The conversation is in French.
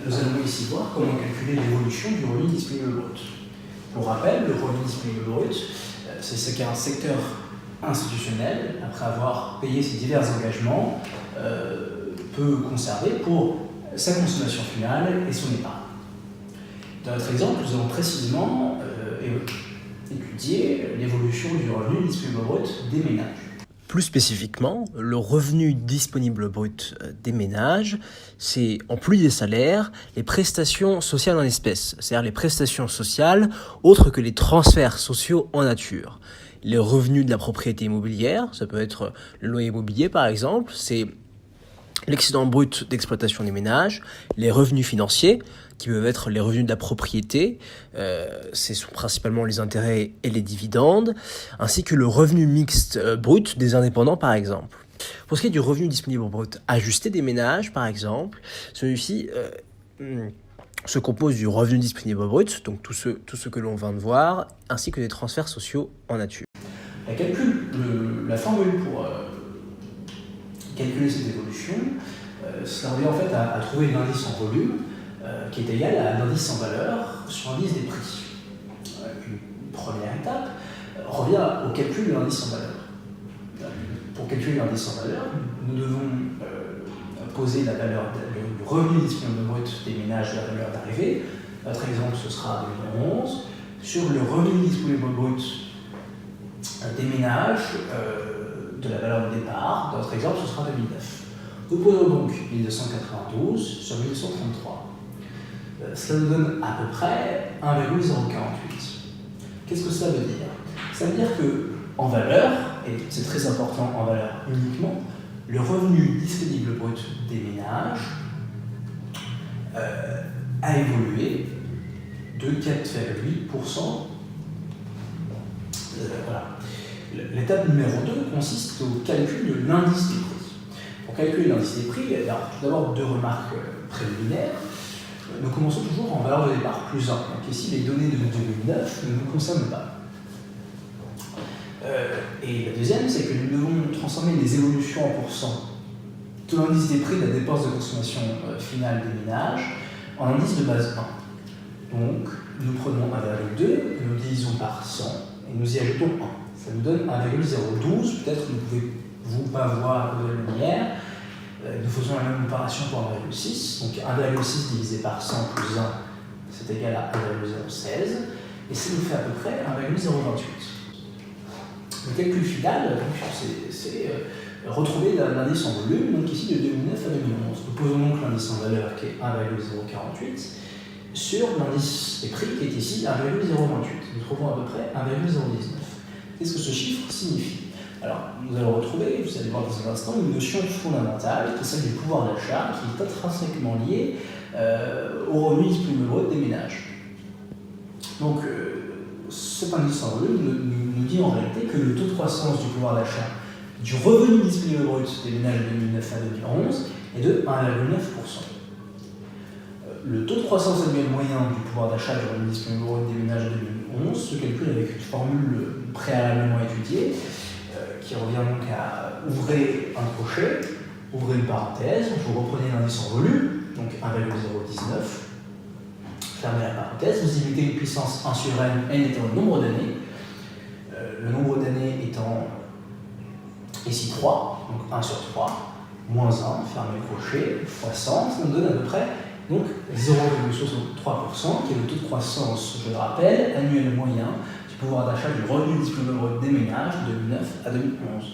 Nous allons ici voir comment calculer l'évolution du revenu disponible brut. Pour rappel, le revenu disponible brut, c'est ce qu'un secteur institutionnel, après avoir payé ses divers engagements, peut conserver pour sa consommation finale et son épargne. Dans notre exemple, nous allons précisément étudier l'évolution du revenu disponible brut des ménages. Plus spécifiquement, le revenu disponible brut des ménages, c'est, en plus des salaires, les prestations sociales en espèces, c'est-à-dire les prestations sociales autres que les transferts sociaux en nature. Les revenus de la propriété immobilière, ça peut être le loyer immobilier par exemple, c'est l'excédent brut d'exploitation des ménages, les revenus financiers, qui peuvent être les revenus de la propriété, ce sont principalement les intérêts et les dividendes, ainsi que le revenu mixte brut des indépendants par exemple. Pour ce qui est du revenu disponible brut ajusté des ménages par exemple, celui-ci se compose du revenu disponible brut, donc tout ce que l'on vient de voir, ainsi que des transferts sociaux en nature. La formule pour calculer cette évolution, ça revient en fait à trouver l'indice en volume qui est égal à l'indice en valeur sur l'indice des prix. Une première étape revient au calcul de l'indice en valeur. Pour calculer l'indice en valeur, nous devons poser la valeur, le revenu disponible brut des ménages de la valeur d'arrivée. Notre exemple, ce sera 2011. Sur le revenu disponible brut des ménages de la valeur de départ, dans notre exemple, ce sera 2009. Nous posons donc 1292 sur 1133. Cela nous donne à peu près 1,048. Qu'est-ce que ça veut dire? Ça veut dire qu'en valeur, et c'est très important en valeur uniquement, le revenu disponible brut des ménages a évolué de 4,8%. Voilà. L'étape numéro 2 consiste au calcul de l'indice des prix. Pour calculer l'indice des prix, alors, tout d'abord deux remarques préliminaires. Nous commençons toujours en valeur de départ, plus 1. Donc ici, les données de 2009 ne nous concernent pas. Et la deuxième, c'est que nous devons transformer les évolutions en pourcent de l'indice des prix de la dépense de consommation finale des ménages en indice de base 1. Donc, nous prenons 1,2, nous divisons par 100 et nous y ajoutons 1. Ça nous donne 1,012. Peut-être ne pouvez-vous pas voir de lumière. Nous faisons la même opération pour 1,6. Donc 1,6 divisé par 100 plus 1, c'est égal à 1,016. Et ça nous fait à peu près 1,028. Le calcul final, c'est retrouver l'indice en volume, donc ici de 2009 à 2011. Nous posons donc l'indice en valeur qui est 1,048 sur l'indice des prix qui est ici 1,028. Nous trouvons à peu près 1,019. Qu'est-ce que ce chiffre signifie? Alors, nous allons retrouver, vous allez voir dans un instant, une notion fondamentale qui est celle du pouvoir d'achat, qui est intrinsèquement liée au revenu disponible brut des ménages. Donc, cet indice en volume nous dit en réalité que le taux de croissance du pouvoir d'achat du revenu disponible brut des ménages de 2009 à 2011 est de 1,9%. Le taux de croissance annuel moyen du pouvoir d'achat du revenu disponible brut des ménages de 2011 se calcule avec une formule préalablement étudiée qui revient donc à ouvrir un crochet, ouvrez une parenthèse, vous reprenez l'indice en volume, donc 1,019, fermez la parenthèse, vous y mettez une puissance 1 sur n, n étant le nombre d'années, le nombre d'années étant ici 3, donc 1 sur 3, moins 1, fermez le crochet, fois 100, ça nous donne à peu près donc 0,63%, qui est le taux de croissance, je le rappelle, annuel moyen du pouvoir d'achat du revenu disponible brut des ménages de 2009 à 2011.